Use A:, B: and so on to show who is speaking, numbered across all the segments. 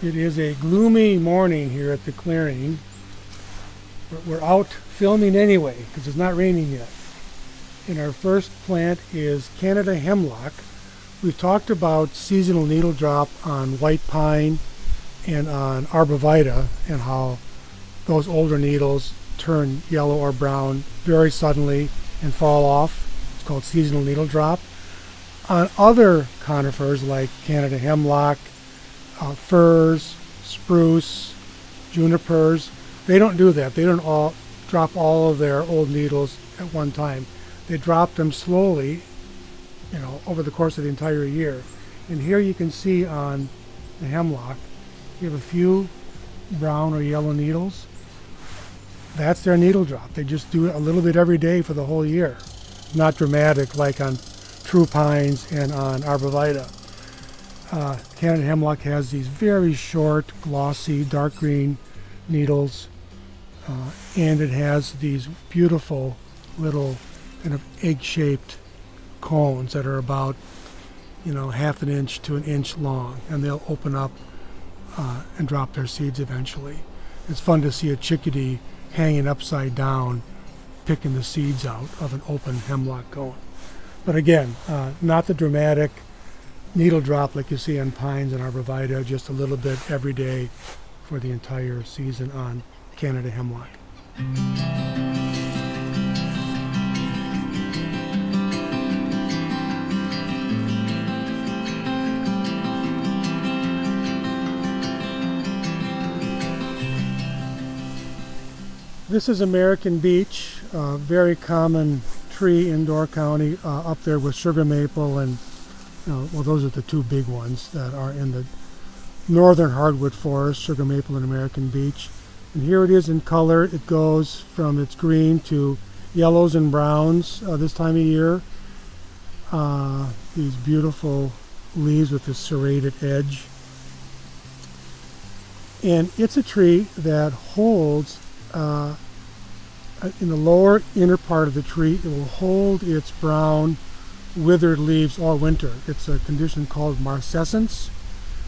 A: It is a gloomy morning here at the clearing. We're out filming anyway because it's not raining yet. And our first plant is Canada Hemlock. We've talked about seasonal needle drop on white pine and on arborvitae and how those older needles turn yellow or brown very suddenly and fall off. It's called seasonal needle drop. On other conifers like Canada Hemlock, firs, spruce, junipers, they don't do that. They don't all drop all of their old needles at one time. They drop them slowly, over the course of the entire year. And here you can see on the hemlock, you have a few brown or yellow needles. That's their needle drop. They just do it a little bit every day for the whole year. Not dramatic like on true pines and on arborvitae. Canada Hemlock has these very short, glossy, dark green needles, and it has these beautiful little kind of egg-shaped cones that are about, half an inch to an inch long, and they'll open up and drop their seeds eventually. It's fun to see a chickadee hanging upside down, picking the seeds out of an open hemlock cone. But again, not the dramatic needle drop like you see on pines and arborvitae, just a little bit every day for the entire season on Canada Hemlock. This is American beech, a very common tree in Door County, up there with sugar maple and, those are the two big ones that are in the northern hardwood forest, sugar maple and American beech. And here it is in color. It goes from its green to yellows and browns this time of year. These beautiful leaves with this serrated edge. And it's a tree that holds in the lower inner part of the tree, it will hold its brown withered leaves all winter. It's a condition called marcescence.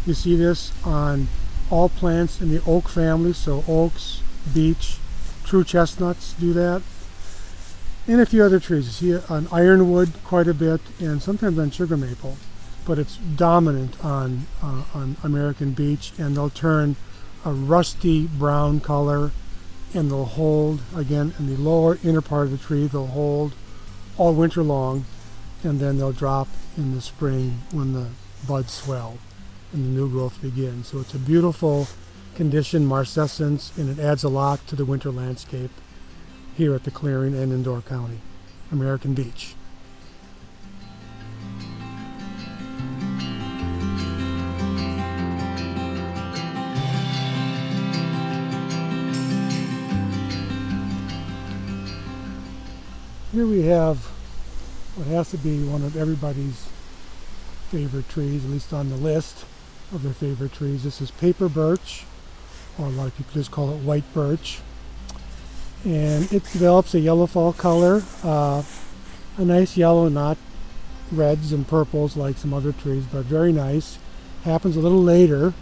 A: You see this on all plants in the oak family, so oaks, beech, true chestnuts do that, and a few other trees. You see it on ironwood quite a bit, and sometimes on sugar maple, but it's dominant on American beech, and they'll turn a rusty brown color, and they'll hold, again, in the lower inner part of the tree, they'll hold all winter long, and then they'll drop in the spring when the buds swell and the new growth begins. So it's a beautiful condition, marcescence, and it adds a lot to the winter landscape here at the clearing and in Door County. American beech. Here we have what has to be one of everybody's favorite trees, at least on the list of their favorite trees. This is paper birch, or a lot of people just call it white birch. And it develops a yellow fall color, a nice yellow, not reds and purples like some other trees, but very nice. Happens a little later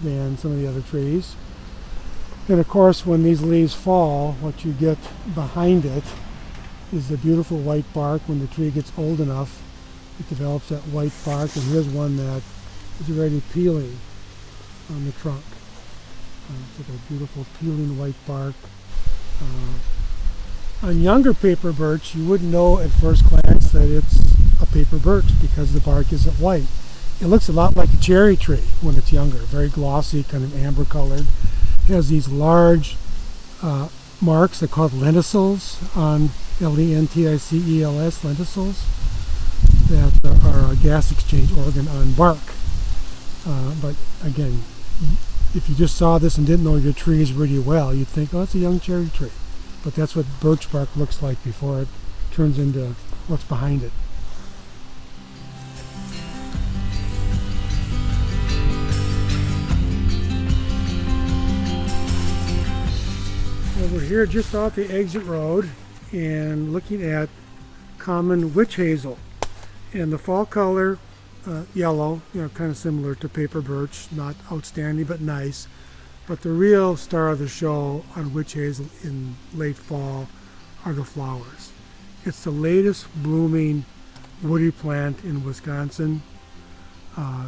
A: than some of the other trees. And of course, when these leaves fall, what you get behind it is the beautiful white bark. When the tree gets old enough, it develops that white bark, and here's one that is already peeling on the trunk. It's like a beautiful peeling white bark. On younger paper birch, you wouldn't know at first glance that it's a paper birch because the bark isn't white. It looks a lot like a cherry tree when it's younger, very glossy, kind of amber colored. It has these large marks, they're called lenticels, on lenticels, lenticels, that are a gas exchange organ on bark. But again, if you just saw this and didn't know your trees really well, you'd think, oh, it's a young cherry tree. But that's what birch bark looks like before it turns into what's behind it. Well, we're here just off the exit road and looking at common witch hazel. And the fall color yellow, kind of similar to paper birch, not outstanding but nice. But the real star of the show on witch hazel in late fall are the flowers. It's the latest blooming woody plant in Wisconsin.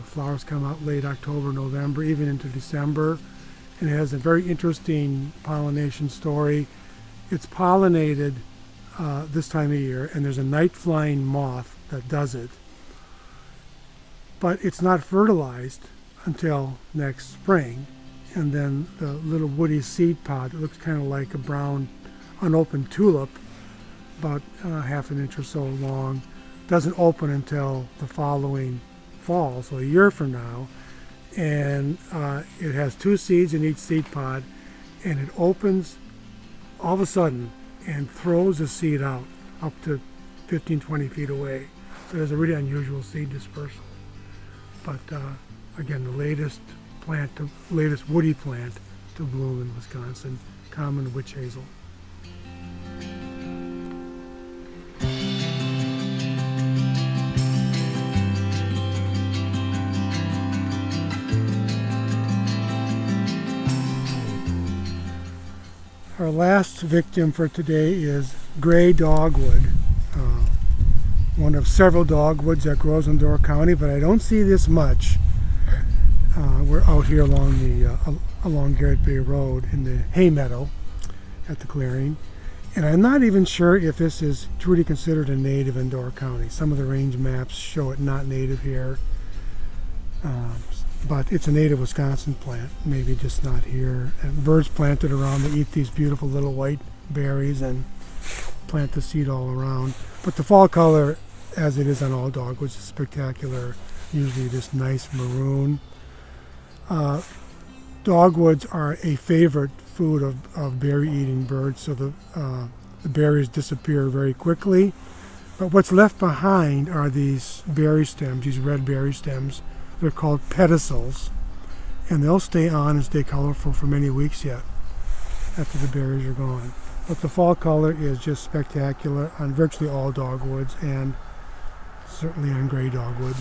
A: Flowers come out late October, November, even into December, and it has a very interesting pollination story. It's pollinated this time of year, and there's a night flying moth that does it, but it's not fertilized until next spring. And then the little woody seed pod, it looks kind of like a brown unopened tulip, about half an inch or so long, doesn't open until the following fall, so a year from now. And it has 2 seeds in each seed pod, and it opens all of a sudden and throws a seed out up to 15-20 feet away. So there's a really unusual seed dispersal. But again, the latest woody plant to bloom in Wisconsin, common witch hazel. Our last victim for today is gray dogwood, one of several dogwoods that grows in Door County, but I don't see this much. We're out here along Garrett Bay Road in the hay meadow at the clearing, and I'm not even sure if this is truly considered a native in Door County. Some of the range maps show it not native here, but it's a native Wisconsin plant, maybe just not here. And birds plant it around. They eat these beautiful little white berries and plant the seed all around. But the fall color, as it is on all dogwoods, is spectacular, usually this nice maroon. Dogwoods are a favorite food of berry-eating birds, so the berries disappear very quickly. But what's left behind are these berry stems, these red berry stems. They're called pedicels, and they'll stay on and stay colorful for many weeks yet after the berries are gone. But the fall color is just spectacular on virtually all dogwoods, and certainly on gray dogwood.